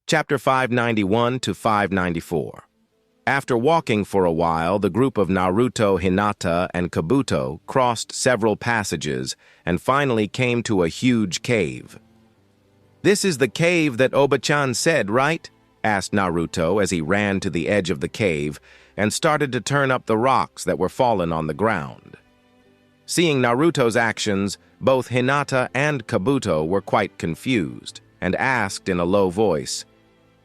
Chapter 591 to 594. After walking for a while, the group of Naruto, Hinata, and Kabuto crossed several passages and finally came to a huge cave. "This is the cave that Oba-chan said, right?" asked Naruto as he ran to the edge of the cave and started to turn up the rocks that were fallen on the ground. Seeing Naruto's actions, both Hinata and Kabuto were quite confused and asked in a low voice,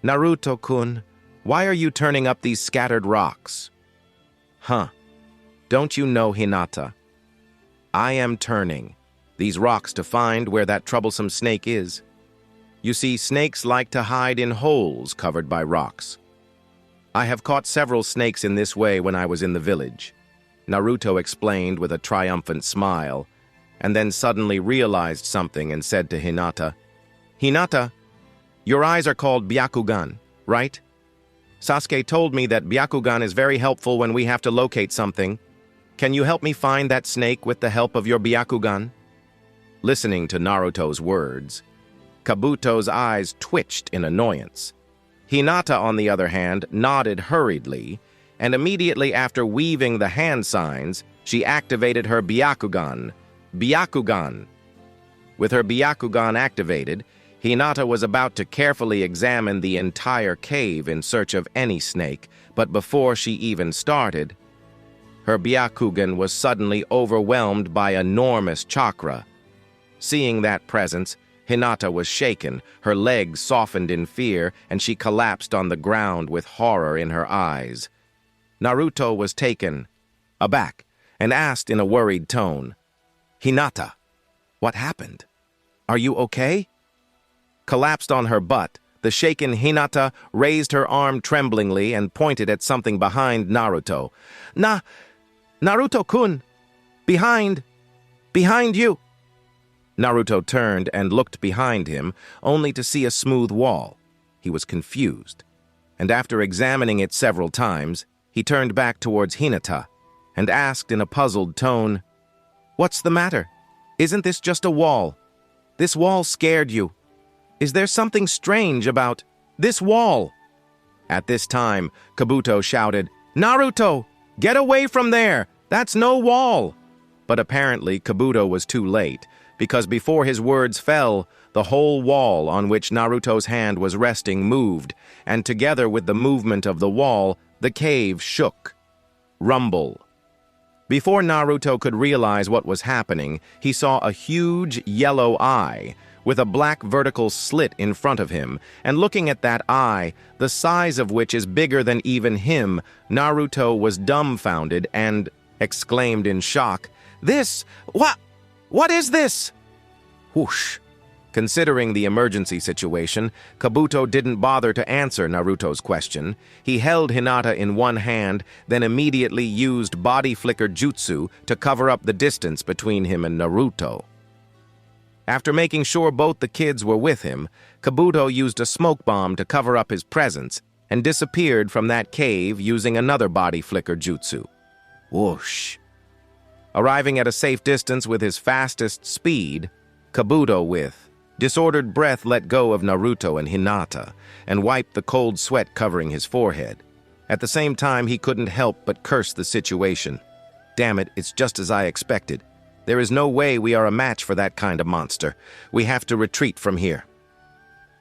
"Naruto-kun, why are you turning up these scattered rocks?" "Huh, don't you know, Hinata? I am turning these rocks to find where that troublesome snake is. You see, snakes like to hide in holes covered by rocks. I have caught several snakes in this way when I was in the village," Naruto explained with a triumphant smile, and then suddenly realized something and said to Hinata, "Hinata, your eyes are called Byakugan, right? Sasuke told me that Byakugan is very helpful when we have to locate something. Can you help me find that snake with the help of your Byakugan?" Listening to Naruto's words, Kabuto's eyes twitched in annoyance. Hinata, on the other hand, nodded hurriedly, and immediately after weaving the hand signs, she activated her Byakugan. Byakugan! With her Byakugan activated, Hinata was about to carefully examine the entire cave in search of any snake, but before she even started, her Byakugan was suddenly overwhelmed by enormous chakra. Seeing that presence, Hinata was shaken, her legs softened in fear, and she collapsed on the ground with horror in her eyes. Naruto was taken aback and asked in a worried tone, "Hinata, what happened? Are you okay?" Collapsed on her butt, the shaken Hinata raised her arm tremblingly and pointed at something behind Naruto. Naruto-kun! Behind you!" Naruto turned and looked behind him, only to see a smooth wall. He was confused, and after examining it several times, he turned back towards Hinata and asked in a puzzled tone, "What's the matter? Isn't this just a wall? This wall scared you. Is there something strange about this wall?" At this time, Kabuto shouted, "Naruto, get away from there! That's no wall!" But apparently Kabuto was too late, because before his words fell, the whole wall on which Naruto's hand was resting moved, and together with the movement of the wall, the cave shook. Rumble. Before Naruto could realize what was happening, he saw a huge yellow eye, with a black vertical slit in front of him, and looking at that eye, the size of which is bigger than even him, Naruto was dumbfounded and exclaimed in shock, What is this?" Whoosh. Considering the emergency situation, Kabuto didn't bother to answer Naruto's question. He held Hinata in one hand, then immediately used body flicker jutsu to cover up the distance between him and Naruto. After making sure both the kids were with him, Kabuto used a smoke bomb to cover up his presence and disappeared from that cave using another body flicker jutsu. Whoosh. Arriving at a safe distance with his fastest speed, Kabuto with disordered breath let go of Naruto and Hinata and wiped the cold sweat covering his forehead. At the same time, he couldn't help but curse the situation. "Damn it, it's just as I expected. There is no way we are a match for that kind of monster. We have to retreat from here."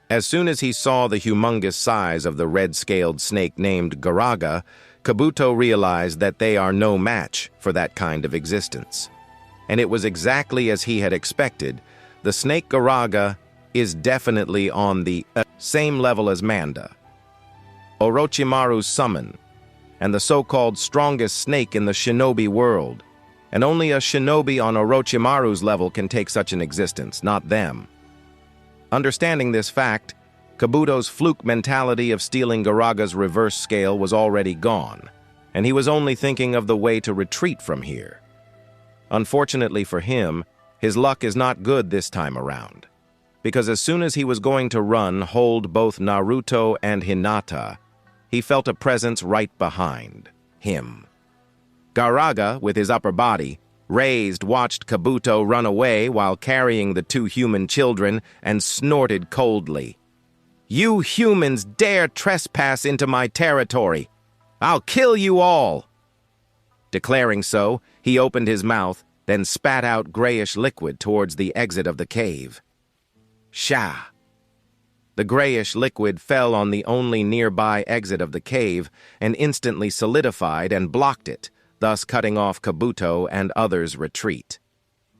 As soon as he saw the humongous size of the red-scaled snake named Garaga, Kabuto realized that they are no match for that kind of existence. And it was exactly as he had expected. The snake Garaga is definitely on the same level as Manda, Orochimaru's summon, and the so-called strongest snake in the shinobi world. And only a shinobi on Orochimaru's level can take such an existence, not them. Understanding this fact, Kabuto's fluke mentality of stealing Garaga's reverse scale was already gone, and he was only thinking of the way to retreat from here. Unfortunately for him, his luck is not good this time around, because as soon as he was going to hold both Naruto and Hinata, he felt a presence right behind him. Garaga, with his upper body raised, watched Kabuto run away while carrying the two human children and snorted coldly. You humans dare trespass into my territory. I'll kill you all. Declaring so, he opened his mouth, then spat out grayish liquid towards the exit of the cave. Sha! The grayish liquid fell on the only nearby exit of the cave and instantly solidified and blocked it, thus cutting off Kabuto and others' retreat.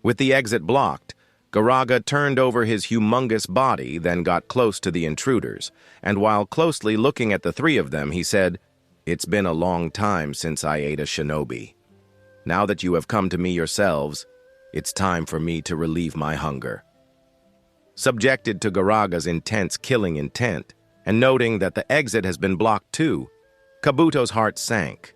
With the exit blocked, Garaga turned over his humongous body, then got close to the intruders, and while closely looking at the three of them, he said, "It's been a long time since I ate a shinobi. Now that you have come to me yourselves, it's time for me to relieve my hunger." Subjected to Garaga's intense killing intent, and noting that the exit has been blocked too, Kabuto's heart sank.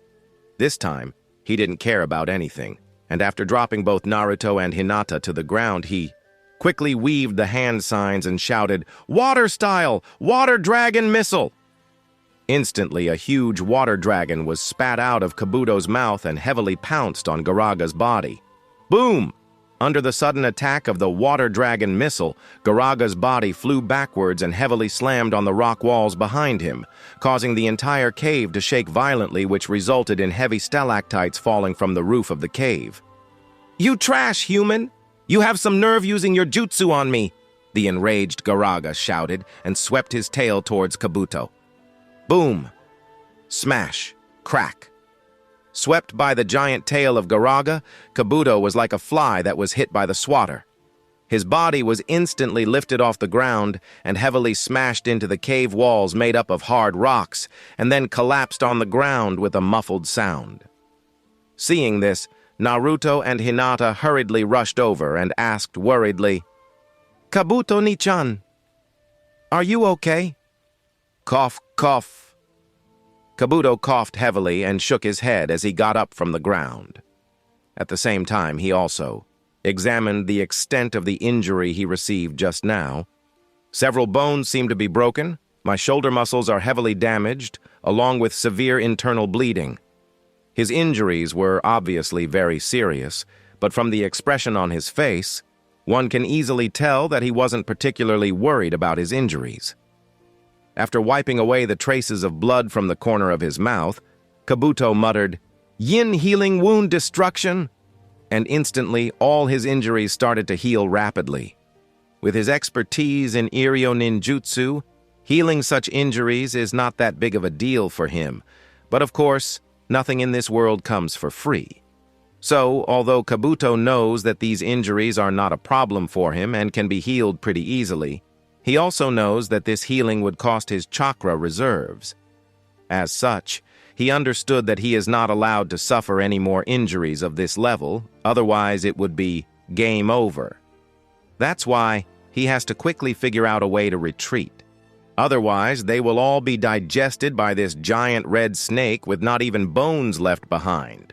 This time, he didn't care about anything, and after dropping both Naruto and Hinata to the ground, he quickly weaved the hand signs and shouted, "Water style! Water dragon missile!" Instantly, a huge water dragon was spat out of Kabuto's mouth and heavily pounced on Garaga's body. Boom! Under the sudden attack of the water dragon missile, Garaga's body flew backwards and heavily slammed on the rock walls behind him, causing the entire cave to shake violently, which resulted in heavy stalactites falling from the roof of the cave. "You trash, human! You have some nerve using your jutsu on me!" the enraged Garaga shouted and swept his tail towards Kabuto. Boom! Smash! Crack! Swept by the giant tail of Garaga, Kabuto was like a fly that was hit by the swatter. His body was instantly lifted off the ground and heavily smashed into the cave walls made up of hard rocks, and then collapsed on the ground with a muffled sound. Seeing this, Naruto and Hinata hurriedly rushed over and asked worriedly, "Kabuto-ni-chan, are you okay?" Cough, cough. Kabuto coughed heavily and shook his head as he got up from the ground. At the same time, he also examined the extent of the injury he received just now. "Several bones seem to be broken. My shoulder muscles are heavily damaged, along with severe internal bleeding." His injuries were obviously very serious, but from the expression on his face, one can easily tell that he wasn't particularly worried about his injuries. After wiping away the traces of blood from the corner of his mouth, Kabuto muttered, "Yin healing wound destruction," and instantly all his injuries started to heal rapidly. With his expertise in Iryo ninjutsu, healing such injuries is not that big of a deal for him, but of course, nothing in this world comes for free. So, although Kabuto knows that these injuries are not a problem for him and can be healed pretty easily, he also knows that this healing would cost his chakra reserves. As such, he understood that he is not allowed to suffer any more injuries of this level, otherwise it would be game over. That's why he has to quickly figure out a way to retreat. Otherwise, they will all be digested by this giant red snake with not even bones left behind.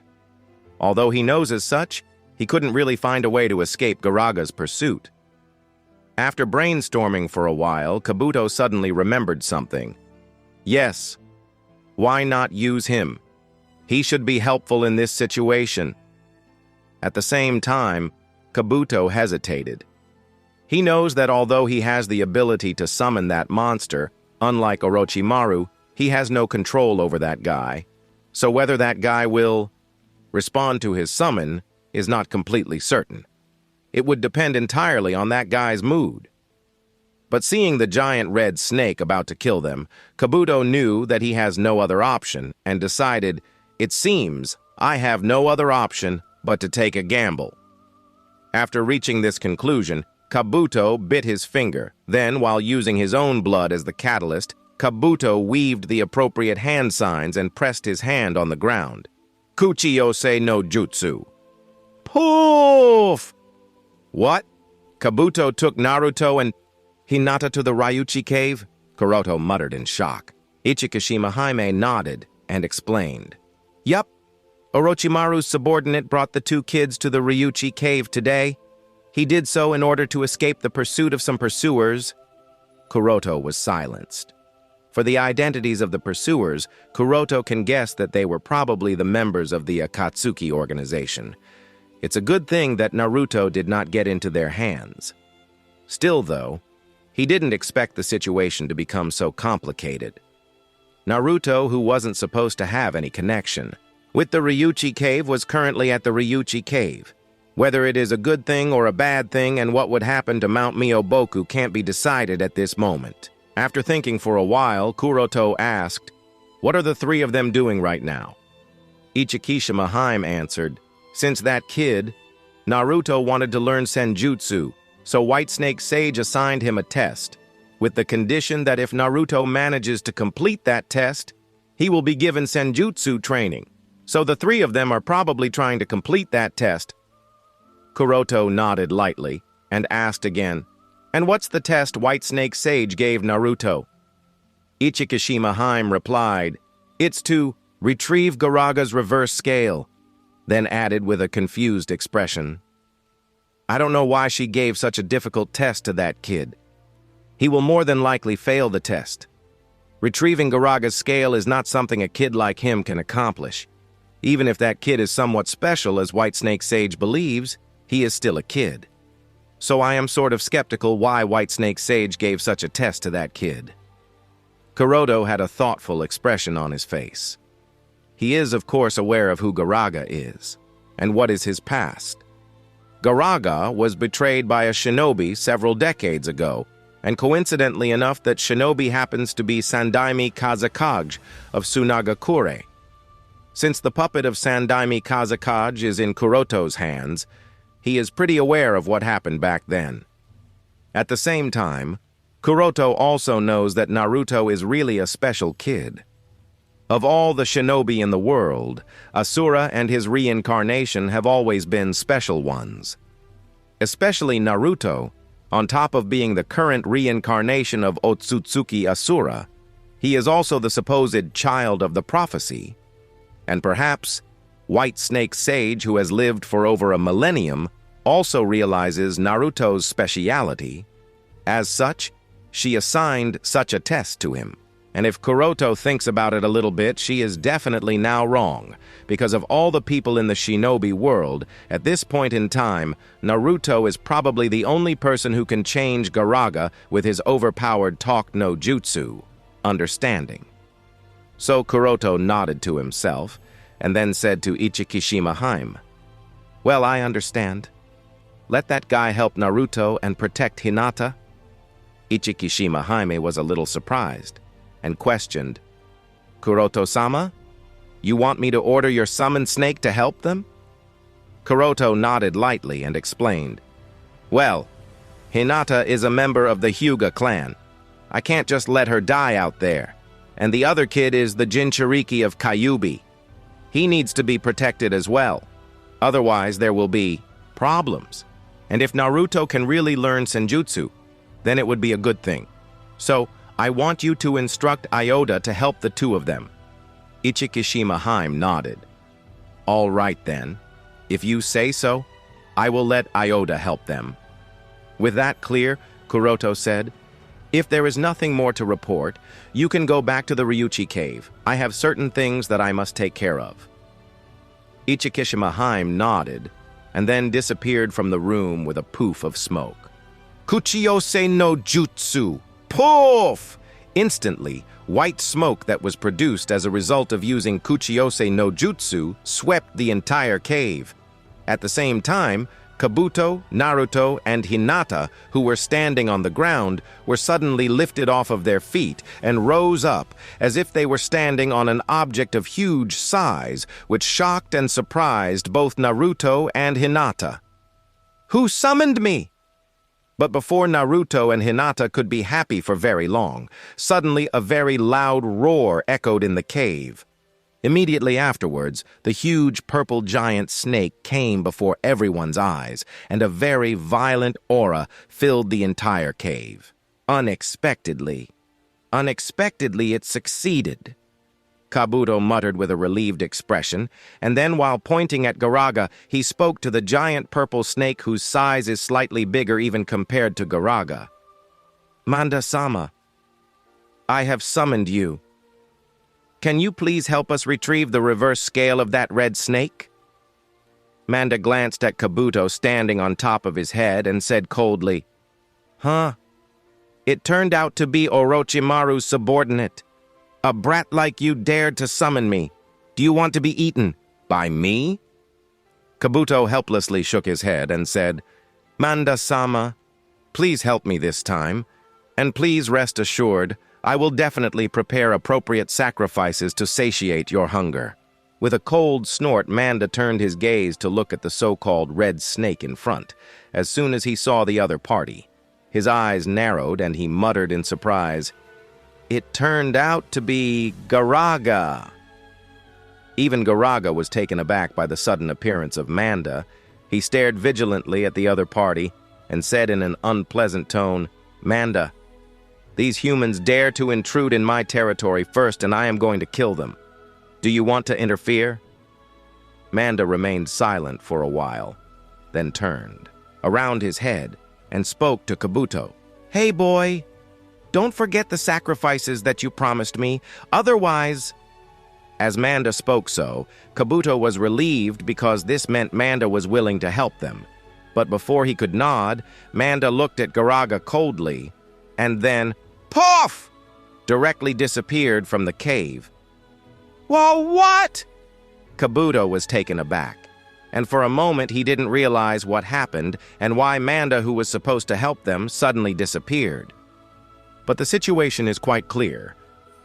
Although he knows as such, he couldn't really find a way to escape Garaga's pursuit. After brainstorming for a while, Kabuto suddenly remembered something. Yes, why not use him? He should be helpful in this situation. At the same time, Kabuto hesitated. He knows that although he has the ability to summon that monster, unlike Orochimaru, he has no control over that guy. So whether that guy will respond to his summon is not completely certain. It would depend entirely on that guy's mood. But seeing the giant red snake about to kill them, Kabuto knew that he has no other option and decided, "It seems I have no other option but to take a gamble." After reaching this conclusion, Kabuto bit his finger. Then, while using his own blood as the catalyst, Kabuto weaved the appropriate hand signs and pressed his hand on the ground. Kuchiyose no jutsu. Poof! What? Kabuto took Naruto and Hinata to the Ryuchi cave? Kuroto muttered in shock. Ichikashima Jaime nodded and explained. Yup, Orochimaru's subordinate brought the two kids to the Ryuchi cave today. He did so in order to escape the pursuit of some pursuers. Kuroto was silenced. For the identities of the pursuers, Kuroto can guess that they were probably the members of the Akatsuki organization. It's a good thing that Naruto did not get into their hands. Still, though, He didn't expect the situation to become so complicated. Naruto, who wasn't supposed to have any connection with the Ryuchi Cave, was currently at the Ryuchi Cave. Whether it is a good thing or a bad thing and what would happen to Mount Myoboku can't be decided at this moment. After thinking for a while, Kuroto asked, "What are the three of them doing right now?" Ichikishima Haim answered, "Since that kid, Naruto wanted to learn senjutsu, so White Snake Sage assigned him a test, with the condition that if Naruto manages to complete that test, he will be given senjutsu training. So the three of them are probably trying to complete that test." Kuroto nodded lightly and asked again, "And what's the test White Snake Sage gave Naruto?" Ichikishima Haim replied, "It's to retrieve Garaga's reverse scale," then added with a confused expression, "I don't know why she gave such a difficult test to that kid. He will more than likely fail the test. Retrieving Garaga's scale is not something a kid like him can accomplish. Even if that kid is somewhat special, as White Snake Sage believes, he is still a kid. So I am sort of skeptical why White Snake Sage gave such a test to that kid." Kuroto had a thoughtful expression on his face. He is, of course, aware of who Garaga is, and what is his past. Garaga was betrayed by a shinobi several decades ago, and coincidentally enough that shinobi happens to be Sandaime Kazekage of Tsunagakure. Since the puppet of Sandaime Kazekage is in Kuroto's hands, he is pretty aware of what happened back then. At the same time, Kuroto also knows that Naruto is really a special kid. Of all the shinobi in the world, Asura and his reincarnation have always been special ones. Especially Naruto, on top of being the current reincarnation of Otsutsuki Asura, he is also the supposed child of the prophecy. And perhaps White Snake Sage, who has lived for over a millennium, also realizes Naruto's speciality. As such, she assigned such a test to him. And if Kuroto thinks about it a little bit, she is definitely now wrong. Because of all the people in the shinobi world, at this point in time, Naruto is probably the only person who can change Garaga with his overpowered talk no jutsu, understanding. So Kuroto nodded to himself, and then said to Ichikishima Haim, "Well, I understand. Let that guy help Naruto and protect Hinata." Ichikishima Haime was a little surprised, and questioned, "Kuroto-sama? You want me to order your summoned snake to help them?" Kuroto nodded lightly and explained, "Well, Hinata is a member of the Hyuga clan. I can't just let her die out there. And the other kid is the Jinchuriki of Kyuubi. He needs to be protected as well. Otherwise, there will be problems. And if Naruto can really learn senjutsu, then it would be a good thing. So, I want you to instruct Ioda to help the two of them." Ichikishima Haim nodded. "All right then. If you say so, I will let Ioda help them." With that clear, Kuroto said, "If there is nothing more to report, you can go back to the Ryuchi Cave. I have certain things that I must take care of." Ichikishima Haim nodded, and then disappeared from the room with a poof of smoke. Kuchiyose no Jutsu! Poof! Instantly, white smoke that was produced as a result of using Kuchiyose no Jutsu swept the entire cave. At the same time, Kabuto, Naruto, and Hinata, who were standing on the ground, were suddenly lifted off of their feet and rose up as if they were standing on an object of huge size, which shocked and surprised both Naruto and Hinata. "Who summoned me?" But before Naruto and Hinata could be happy for very long, suddenly a very loud roar echoed in the cave. Immediately afterwards, the huge purple giant snake came before everyone's eyes, and a very violent aura filled the entire cave. Unexpectedly it succeeded. Kabuto muttered with a relieved expression, and then while pointing at Garaga, he spoke to the giant purple snake whose size is slightly bigger even compared to Garaga. "Manda-sama, I have summoned you. Can you please help us retrieve the reverse scale of that red snake?" Manda glanced at Kabuto standing on top of his head and said coldly, "Huh? It turned out to be Orochimaru's subordinate. A brat like you dared to summon me. Do you want to be eaten? By me? Kabuto helplessly shook his head and said, Manda-sama, please help me this time, and please rest assured, I will definitely prepare appropriate sacrifices to satiate your hunger. With a cold snort, Manda turned his gaze to look at the so-called red snake in front, as soon as he saw the other party. His eyes narrowed and he muttered in surprise, It turned out to be Garaga. Even Garaga was taken aback by the sudden appearance of Manda. He stared vigilantly at the other party and said in an unpleasant tone, Manda, these humans dare to intrude in my territory first and I am going to kill them. Do you want to interfere? Manda remained silent for a while, then turned around his head and spoke to Kabuto. Hey boy, don't forget the sacrifices that you promised me, otherwise... As Manda spoke so, Kabuto was relieved because this meant Manda was willing to help them. But before he could nod, Manda looked at Garaga coldly, and then, poof! Directly disappeared from the cave. Well, what? Kabuto was taken aback, and for a moment he didn't realize what happened and why Manda, who was supposed to help them, suddenly disappeared. But the situation is quite clear.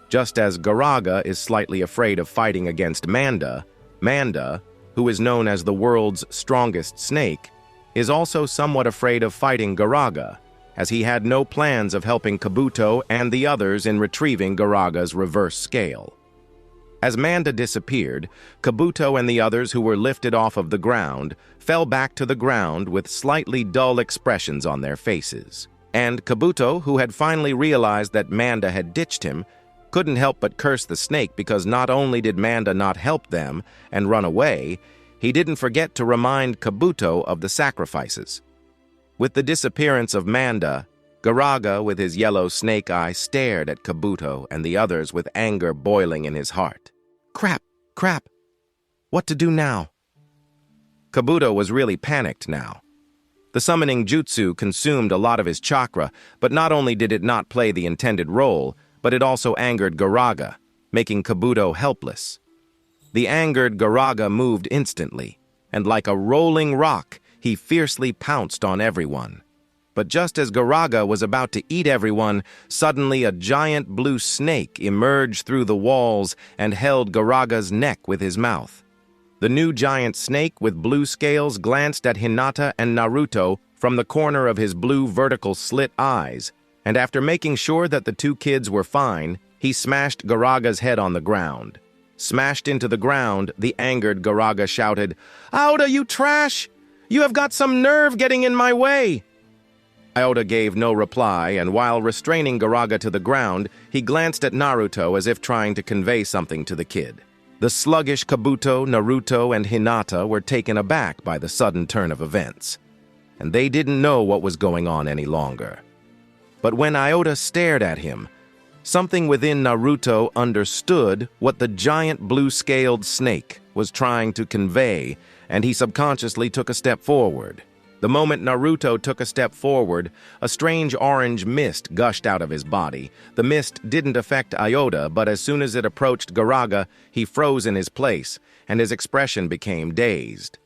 Just as Garaga is slightly afraid of fighting against Manda, Manda, who is known as the world's strongest snake, is also somewhat afraid of fighting Garaga, as he had no plans of helping Kabuto and the others in retrieving Garaga's reverse scale. As Manda disappeared, Kabuto and the others who were lifted off of the ground fell back to the ground with slightly dull expressions on their faces. And Kabuto, who had finally realized that Manda had ditched him, couldn't help but curse the snake because not only did Manda not help them and run away, he didn't forget to remind Kabuto of the sacrifices. With the disappearance of Manda, Garaga, with his yellow snake eye, stared at Kabuto and the others with anger boiling in his heart. Crap. What to do now? Kabuto was really panicked now. The summoning jutsu consumed a lot of his chakra, but not only did it not play the intended role, but it also angered Garaga, making Kabuto helpless. The angered Garaga moved instantly, and like a rolling rock, he fiercely pounced on everyone. But just as Garaga was about to eat everyone, suddenly a giant blue snake emerged through the walls and held Garaga's neck with his mouth. The new giant snake with blue scales glanced at Hinata and Naruto from the corner of his blue vertical slit eyes, and after making sure that the two kids were fine, he smashed Garaga's head on the ground. Smashed into the ground, the angered Garaga shouted, Aoda, you trash! You have got some nerve getting in my way! Aoda gave no reply, and while restraining Garaga to the ground, he glanced at Naruto as if trying to convey something to the kid. The sluggish Kabuto, Naruto, and Hinata were taken aback by the sudden turn of events, and they didn't know what was going on any longer. But when Aoda stared at him, something within Naruto understood what the giant blue-scaled snake was trying to convey, and he subconsciously took a step forward. The moment Naruto took a step forward, a strange orange mist gushed out of his body. The mist didn't affect Aoda, but as soon as it approached Garaga, he froze in his place, and his expression became dazed.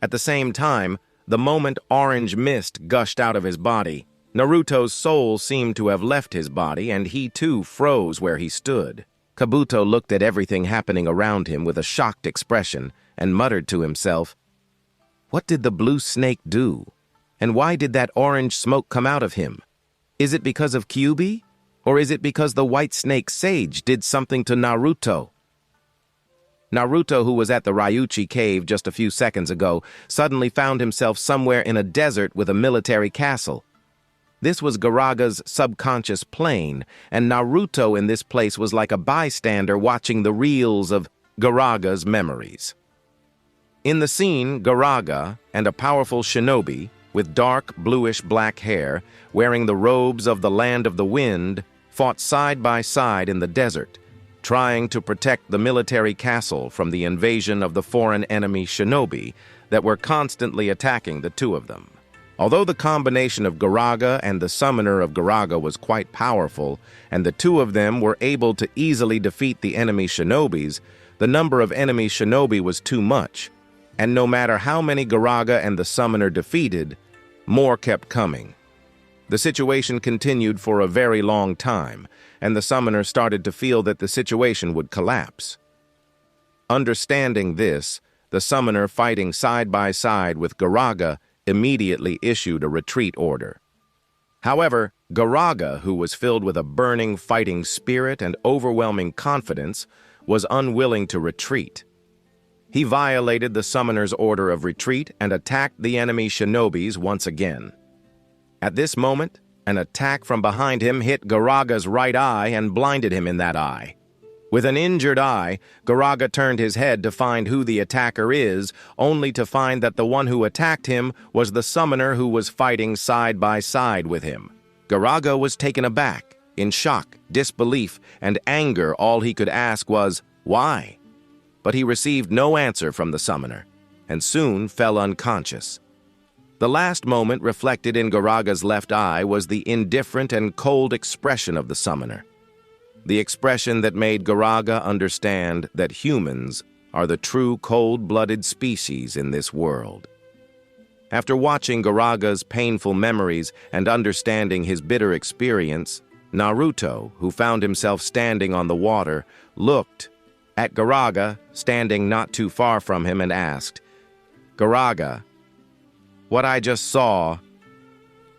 At the same time, the moment orange mist gushed out of his body, Naruto's soul seemed to have left his body, and he too froze where he stood. Kabuto looked at everything happening around him with a shocked expression and muttered to himself, What did the blue snake do? And why did that orange smoke come out of him? Is it because of Kyuubi? Or is it because the white snake sage did something to Naruto? Naruto, who was at the Ryuchi cave just a few seconds ago, suddenly found himself somewhere in a desert with a military castle. This was Garaga's subconscious plane, and Naruto in this place was like a bystander watching the reels of Garaga's memories. In the scene, Garaga and a powerful shinobi, with dark bluish-black hair, wearing the robes of the Land of the Wind, fought side by side in the desert, trying to protect the military castle from the invasion of the foreign enemy shinobi that were constantly attacking the two of them. Although the combination of Garaga and the summoner of Garaga was quite powerful, and the two of them were able to easily defeat the enemy shinobis, the number of enemy shinobi was too much, and no matter how many Garaga and the summoner defeated, more kept coming. The situation continued for a very long time, and the summoner started to feel that the situation would collapse. Understanding this, the summoner, fighting side by side with Garaga, immediately issued a retreat order. However, Garaga, who was filled with a burning fighting spirit and overwhelming confidence, was unwilling to retreat. He violated the summoner's order of retreat and attacked the enemy shinobis once again. At this moment, an attack from behind him hit Garaga's right eye and blinded him in that eye. With an injured eye, Garaga turned his head to find who the attacker is, only to find that the one who attacked him was the summoner who was fighting side by side with him. Garaga was taken aback. In shock, disbelief, and anger, all he could ask was, "Why?" But he received no answer from the summoner, and soon fell unconscious. The last moment reflected in Garaga's left eye was the indifferent and cold expression of the summoner. The expression that made Garaga understand that humans are the true cold-blooded species in this world. After watching Garaga's painful memories and understanding his bitter experience, Naruto, who found himself standing on the water, looked at Garaga, standing not too far from him, and asked, "Garaga, what I just saw,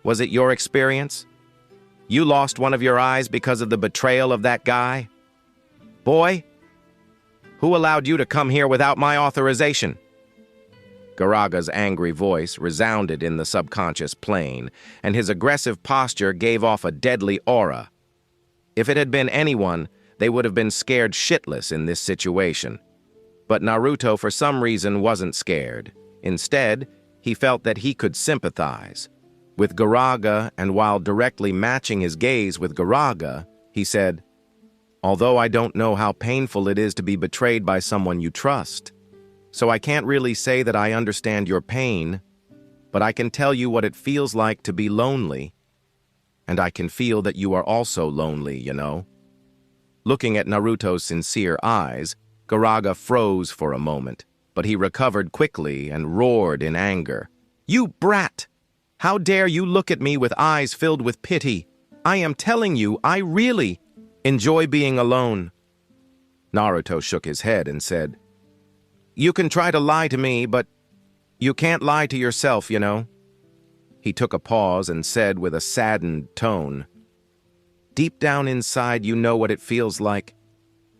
was it your experience? You lost one of your eyes because of the betrayal of that guy? Boy, who allowed you to come here without my authorization?" Garaga's angry voice resounded in the subconscious plane, and his aggressive posture gave off a deadly aura. If it had been anyone, they would have been scared shitless in this situation. But Naruto, for some reason, wasn't scared. Instead, he felt that he could sympathize with Garaga, and while directly matching his gaze with Garaga, he said, "Although I don't know how painful it is to be betrayed by someone you trust, so I can't really say that I understand your pain, but I can tell you what it feels like to be lonely, and I can feel that you are also lonely, you know." Looking at Naruto's sincere eyes, Garaga froze for a moment, but he recovered quickly and roared in anger. "You brat! How dare you look at me with eyes filled with pity? I am telling you, I really enjoy being alone." Naruto shook his head and said, "You can try to lie to me, but you can't lie to yourself, you know." He took a pause and said with a saddened tone, "Deep down inside, you know what it feels like.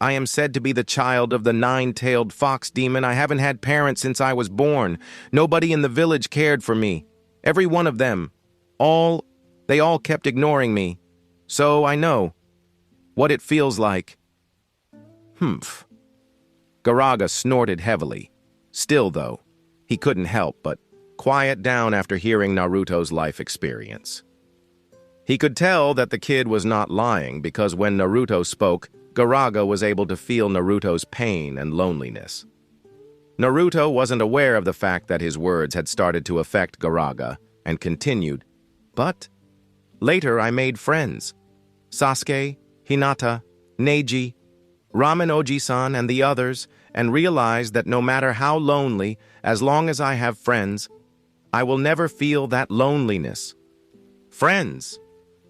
I am said to be the child of the nine-tailed fox demon. I haven't had parents since I was born. Nobody in the village cared for me. Every one of them. They all kept ignoring me. So I know what it feels like." Humph. Garaga snorted heavily. Still, though, he couldn't help but quiet down after hearing Naruto's life experience. He could tell that the kid was not lying because when Naruto spoke, Garaga was able to feel Naruto's pain and loneliness. Naruto wasn't aware of the fact that his words had started to affect Garaga, and continued, "But later I made friends. Sasuke, Hinata, Neji, Ramen Oji-san, and the others, and realized that no matter how lonely, as long as I have friends, I will never feel that loneliness." "Friends?"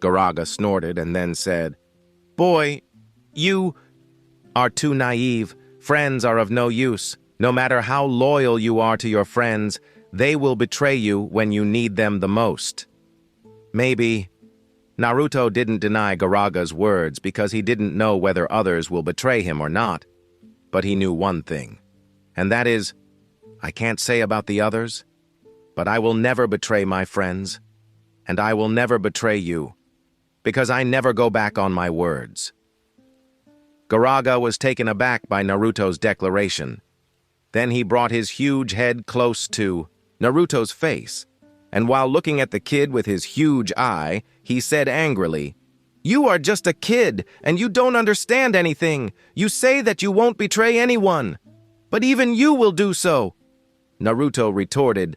Garaga snorted and then said, "Boy, you are too naive. Friends are of no use. No matter how loyal you are to your friends, they will betray you when you need them the most." Maybe Naruto didn't deny Garaga's words because he didn't know whether others will betray him or not. But he knew one thing, and that is, I can't say about the others, but I will never betray my friends, and I will never betray you, because I never go back on my words. Garaga was taken aback by Naruto's declaration. Then he brought his huge head close to Naruto's face, and while looking at the kid with his huge eye, he said angrily, "You are just a kid, and you don't understand anything. You say that you won't betray anyone, but even you will do so." Naruto retorted,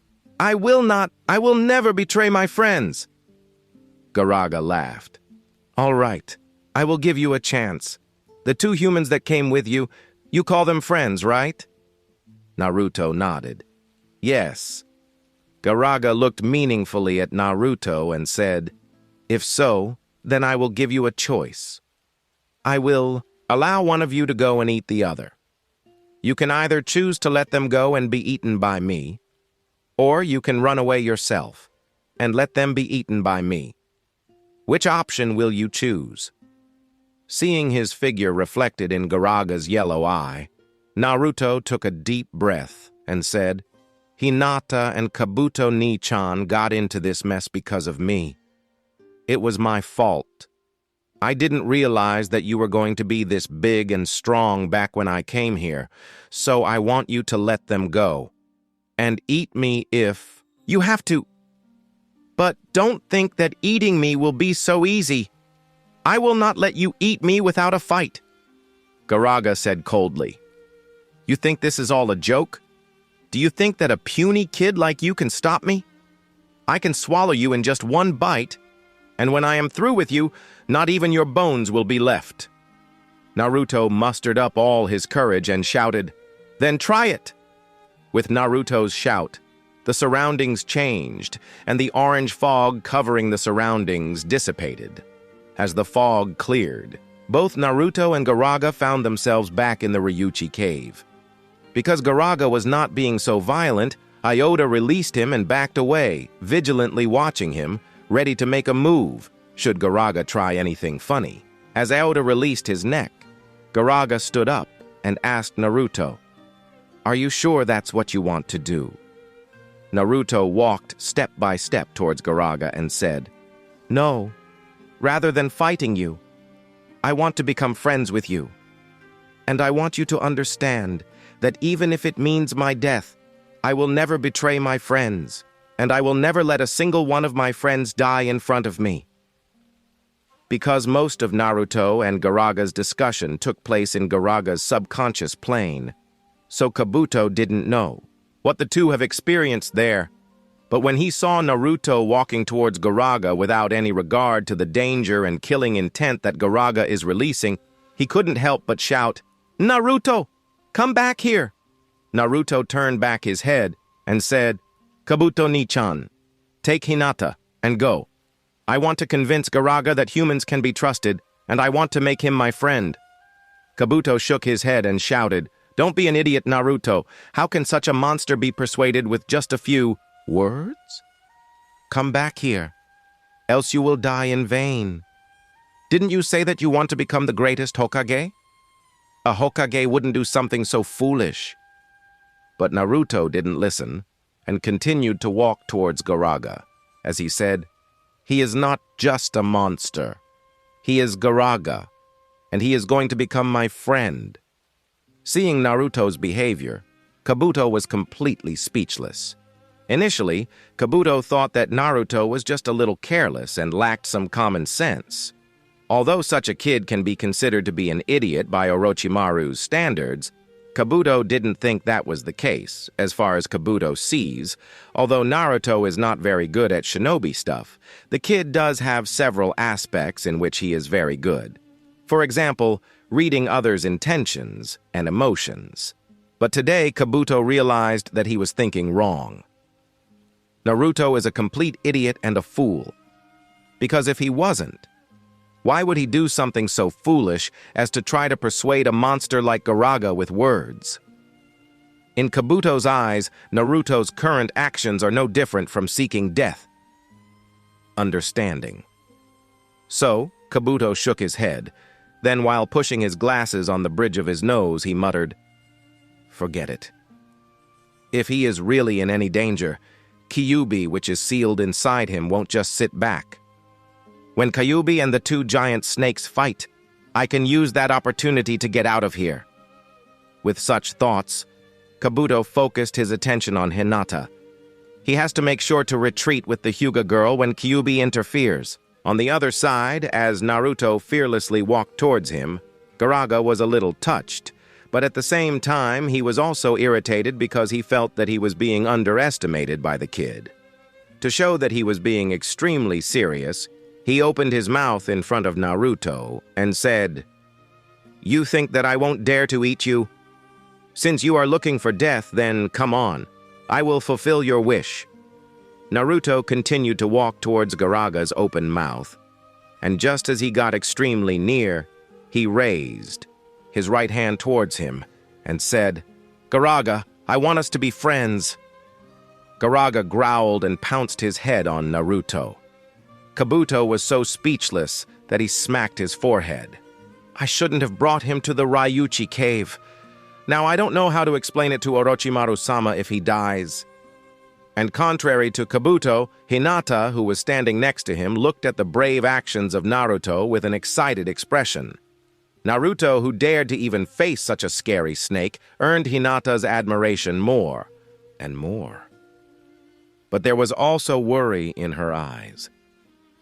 I will never betray my friends. Garaga laughed. All right, I will give you a chance. The two humans that came with you, you call them friends, right? Naruto nodded. Yes. Garaga looked meaningfully at Naruto and said, If so, then I will give you a choice. I will allow one of you to go and eat the other. You can either choose to let them go and be eaten by me, or you can run away yourself and let them be eaten by me. Which option will you choose? Seeing his figure reflected in Garaga's yellow eye, Naruto took a deep breath and said, Hinata and Kabuto Ni-chan got into this mess because of me. It was my fault. I didn't realize that you were going to be this big and strong back when I came here, so I want you to let them go. And eat me if you have to. But don't think that eating me will be so easy. I will not let you eat me without a fight. Garaga said coldly. You think this is all a joke? Do you think that a puny kid like you can stop me? I can swallow you in just one bite, and when I am through with you, not even your bones will be left. Naruto mustered up all his courage and shouted, Then try it! With Naruto's shout, the surroundings changed, and the orange fog covering the surroundings dissipated. As the fog cleared, both Naruto and Garaga found themselves back in the Ryuchi cave. Because Garaga was not being so violent, Iota released him and backed away, vigilantly watching him, ready to make a move, should Garaga try anything funny. As Iota released his neck, Garaga stood up and asked Naruto, Are you sure that's what you want to do? Naruto walked step by step towards Garaga and said, No, rather than fighting you, I want to become friends with you. And I want you to understand that even if it means my death, I will never betray my friends, and I will never let a single one of my friends die in front of me. Because most of Naruto and Garaga's discussion took place in Garaga's subconscious plane, so Kabuto didn't know what the two have experienced there. But when he saw Naruto walking towards Garaga without any regard to the danger and killing intent that Garaga is releasing, he couldn't help but shout, Naruto! Come back here! Naruto turned back his head and said, Kabuto Ni-chan, take Hinata and go. I want to convince Garaga that humans can be trusted, and I want to make him my friend. Kabuto shook his head and shouted, Don't be an idiot, Naruto. How can such a monster be persuaded with just a few words? Come back here, else you will die in vain. Didn't you say that you want to become the greatest Hokage? A Hokage wouldn't do something so foolish. But Naruto didn't listen and continued to walk towards Garaga. As he said, He is not just a monster. He is Garaga, and he is going to become my friend. Seeing Naruto's behavior, Kabuto was completely speechless. Initially, Kabuto thought that Naruto was just a little careless and lacked some common sense. Although such a kid can be considered to be an idiot by Orochimaru's standards, Kabuto didn't think that was the case, as far as Kabuto sees. Although Naruto is not very good at shinobi stuff, the kid does have several aspects in which he is very good. For example, reading others' intentions and emotions. But today, Kabuto realized that he was thinking wrong. Naruto is a complete idiot and a fool. Because if he wasn't, why would he do something so foolish as to try to persuade a monster like Garaga with words? In Kabuto's eyes, Naruto's current actions are no different from seeking death. Understanding. So, Kabuto shook his head. Then, while pushing his glasses on the bridge of his nose, he muttered, Forget it. If he is really in any danger, Kyuubi, which is sealed inside him, won't just sit back. When Kyuubi and the two giant snakes fight, I can use that opportunity to get out of here. With such thoughts, Kabuto focused his attention on Hinata. He has to make sure to retreat with the Hyuga girl when Kyuubi interferes. On the other side, as Naruto fearlessly walked towards him, Garaga was a little touched, But at the same time, he was also irritated because he felt that he was being underestimated by the kid. To show that he was being extremely serious, he opened his mouth in front of Naruto and said, "You think that I won't dare to eat you? Since you are looking for death, then come on. I will fulfill your wish." Naruto continued to walk towards Garaga's open mouth, and just as he got extremely near, he raised his right hand towards him and said, "Garaga, I want us to be friends." Garaga growled and pounced his head on Naruto. Kabuto was so speechless that he smacked his forehead. "I shouldn't have brought him to the Ryuchi cave. Now, I don't know how to explain it to Orochimaru-sama if he dies." And contrary to Kabuto, Hinata, who was standing next to him, looked at the brave actions of Naruto with an excited expression. Naruto, who dared to even face such a scary snake, earned Hinata's admiration more and more. But there was also worry in her eyes,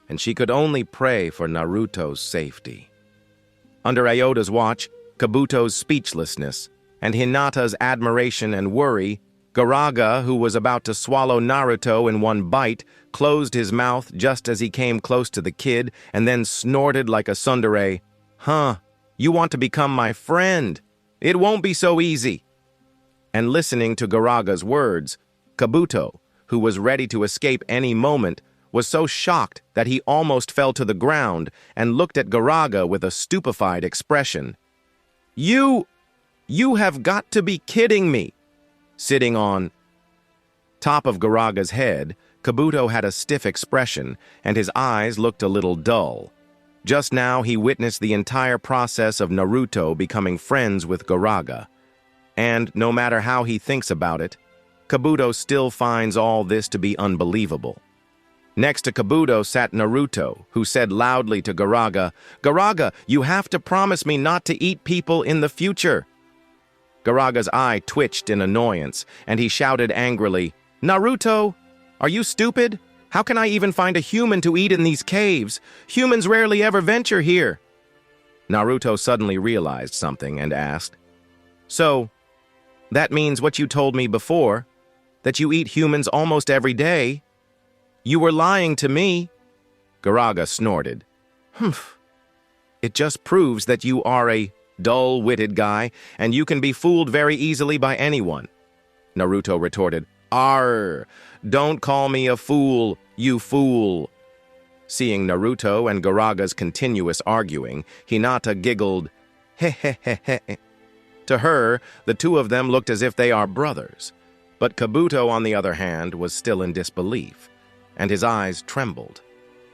and she could only pray for Naruto's safety. Under Ioda's watch, Kabuto's speechlessness, and Hinata's admiration and worry, Garaga, who was about to swallow Naruto in one bite, closed his mouth just as he came close to the kid and then snorted like a tsundere, "Huh, you want to become my friend? It won't be so easy." And listening to Garaga's words, Kabuto, who was ready to escape any moment, was so shocked that he almost fell to the ground and looked at Garaga with a stupefied expression. You have got to be kidding me." Sitting on top of Garaga's head, Kabuto had a stiff expression, and his eyes looked a little dull. Just now, he witnessed the entire process of Naruto becoming friends with Garaga. And no matter how he thinks about it, Kabuto still finds all this to be unbelievable. Next to Kabuto sat Naruto, who said loudly to Garaga, "Garaga, you have to promise me not to eat people in the future." Garaga's eye twitched in annoyance, and he shouted angrily, "Naruto, are you stupid? How can I even find a human to eat in these caves? Humans rarely ever venture here." Naruto suddenly realized something and asked, "So, that means what you told me before, that you eat humans almost every day? You were lying to me." Garaga snorted. "Humph. It just proves that you are a dull-witted guy, and you can be fooled very easily by anyone." Naruto retorted, "Arr! Don't call me a fool, you fool." Seeing Naruto and Garaga's continuous arguing, Hinata giggled, "He. To her, the two of them looked as if they are brothers. But Kabuto, on the other hand, was still in disbelief, and his eyes trembled.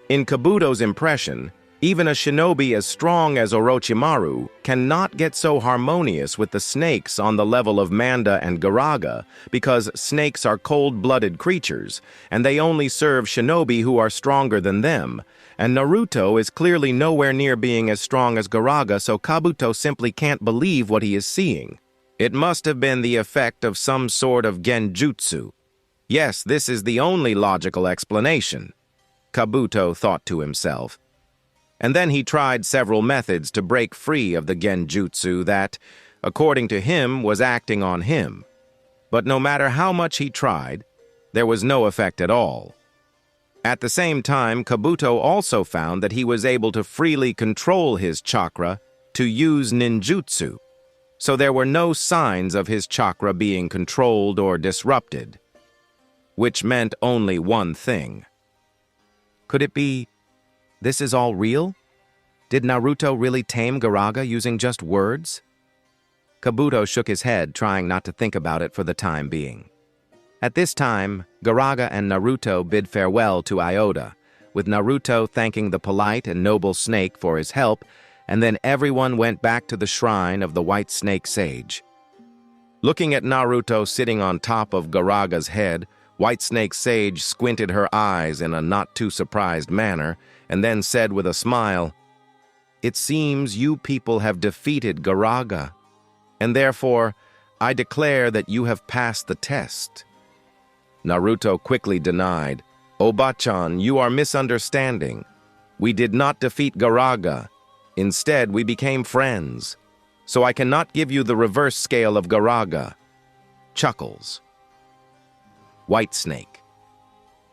In Kabuto's impression, even a shinobi as strong as Orochimaru cannot get so harmonious with the snakes on the level of Manda and Garaga, because snakes are cold-blooded creatures, and they only serve shinobi who are stronger than them, and Naruto is clearly nowhere near being as strong as Garaga, so Kabuto simply can't believe what he is seeing. It must have been the effect of some sort of genjutsu. Yes, this is the only logical explanation, Kabuto thought to himself. And then he tried several methods to break free of the genjutsu that, according to him, was acting on him. But no matter how much he tried, there was no effect at all. At the same time, Kabuto also found that he was able to freely control his chakra to use ninjutsu, so there were no signs of his chakra being controlled or disrupted, which meant only one thing. Could it be this is all real? Did Naruto really tame Garaga using just words? Kabuto shook his head, trying not to think about it for the time being. At this time, Garaga and Naruto bid farewell to Ioda, with Naruto thanking the polite and noble snake for his help, and then everyone went back to the shrine of the White Snake Sage. Looking at Naruto sitting on top of Garaga's head, White Snake Sage squinted her eyes in a not-too-surprised manner, and then said with a smile, "It seems you people have defeated Garaga, and therefore I declare that you have passed the test." Naruto quickly denied, "Oba-chan, you are misunderstanding. We did not defeat Garaga. Instead, we became friends." so I cannot give you the reverse scale of Garaga. Chuckles. White Snake.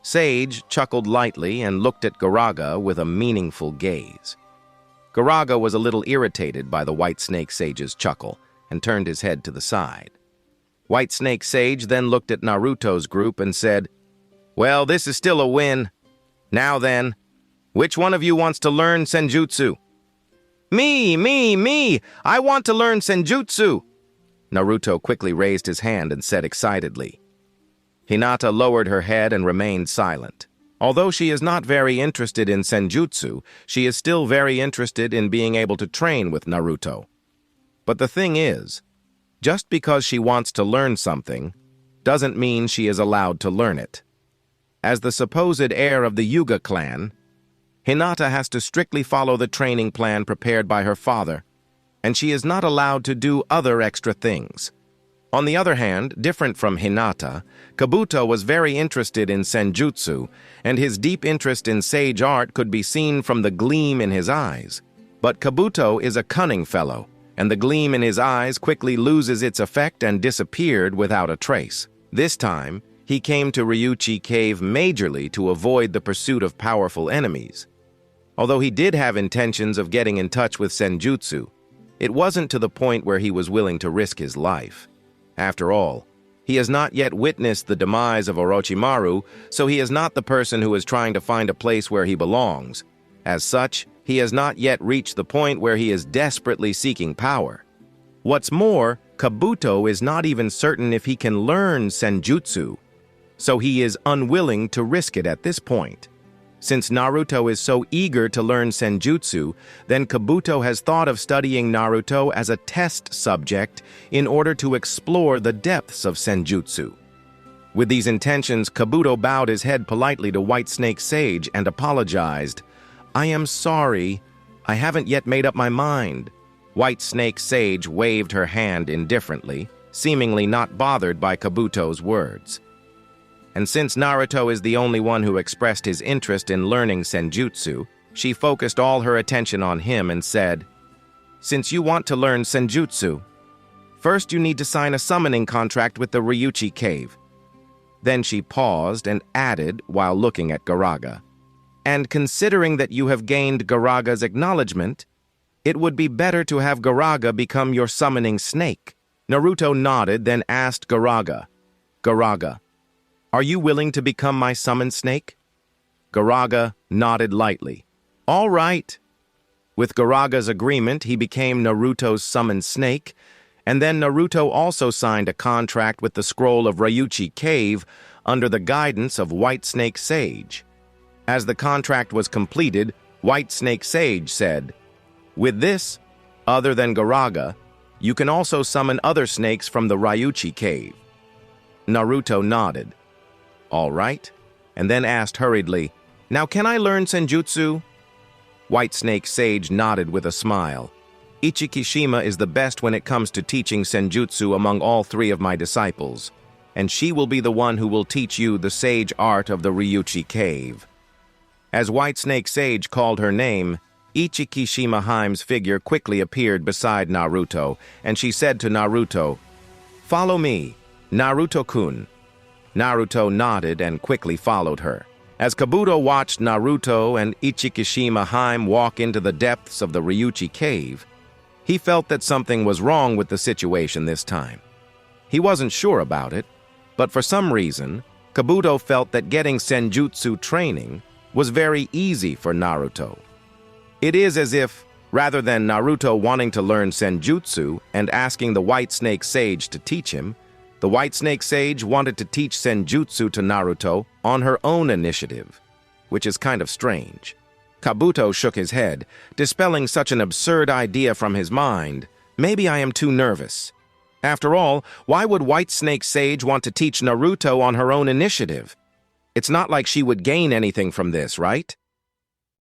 Sage chuckled lightly and looked at Garaga with a meaningful gaze. Garaga was a little irritated by the White Snake Sage's chuckle and turned his head to the side. White Snake Sage then looked at Naruto's group and said, "Well, this is still a win. Now then, which one of you wants to learn Senjutsu?" Me! I want to learn Senjutsu!" Naruto quickly raised his hand and said excitedly. Hinata lowered her head and remained silent. Although she is not very interested in Senjutsu, she is still very interested in being able to train with Naruto. But the thing is, just because she wants to learn something doesn't mean she is allowed to learn it. As the supposed heir of the Hyuga clan, Hinata has to strictly follow the training plan prepared by her father, and she is not allowed to do other extra things. On the other hand, different from Hinata, Kabuto was very interested in Senjutsu, and his deep interest in sage art could be seen from the gleam in his eyes. But Kabuto is a cunning fellow, and the gleam in his eyes quickly loses its effect and disappeared without a trace. This time, he came to Ryuchi Cave majorly to avoid the pursuit of powerful enemies. Although he did have intentions of getting in touch with Senjutsu, it wasn't to the point where he was willing to risk his life. After all, he has not yet witnessed the demise of Orochimaru, so he is not the person who is trying to find a place where he belongs. As such, he has not yet reached the point where he is desperately seeking power. What's more, Kabuto is not even certain if he can learn Senjutsu, so he is unwilling to risk it at this point. Since Naruto is so eager to learn Senjutsu, then Kabuto has thought of studying Naruto as a test subject in order to explore the depths of Senjutsu. With these intentions, Kabuto bowed his head politely to White Snake Sage and apologized. "I am sorry. I haven't yet made up my mind." White Snake Sage waved her hand indifferently, seemingly not bothered by Kabuto's words. And since Naruto is the only one who expressed his interest in learning Senjutsu, she focused all her attention on him and said, "Since you want to learn Senjutsu, first you need to sign a summoning contract with the Ryuchi Cave." Then she paused and added while looking at Garaga, "And considering that you have gained Garaga's acknowledgement, it would be better to have Garaga become your summoning snake." Naruto nodded, then asked Garaga, "Garaga, are you willing to become my summon snake?" Garaga nodded lightly. "All right." With Garaga's agreement, he became Naruto's summoned snake, and then Naruto also signed a contract with the scroll of Ryuchi Cave under the guidance of White Snake Sage. As the contract was completed, White Snake Sage said, "With this, other than Garaga, you can also summon other snakes from the Ryuchi Cave." Naruto nodded. "All right," and then asked hurriedly, "Now can I learn Senjutsu?" White Snake Sage nodded with a smile. "Ichikishima is the best when it comes to teaching Senjutsu among all three of my disciples, and she will be the one who will teach you the sage art of the Ryuchi Cave." As White Snake Sage called her name, Ichikishima Haime's figure quickly appeared beside Naruto, and she said to Naruto, "Follow me, Naruto-kun." Naruto nodded and quickly followed her. As Kabuto watched Naruto and Ichikishima Haime walk into the depths of the Ryuchi Cave, he felt that something was wrong with the situation this time. He wasn't sure about it, but for some reason, Kabuto felt that getting Senjutsu training was very easy for Naruto. It is as if, rather than Naruto wanting to learn Senjutsu and asking the White Snake Sage to teach him, the White Snake Sage wanted to teach Senjutsu to Naruto on her own initiative, which is kind of strange. Kabuto shook his head, dispelling such an absurd idea from his mind. Maybe I am too nervous. After all, why would White Snake Sage want to teach Naruto on her own initiative? It's not like she would gain anything from this, right?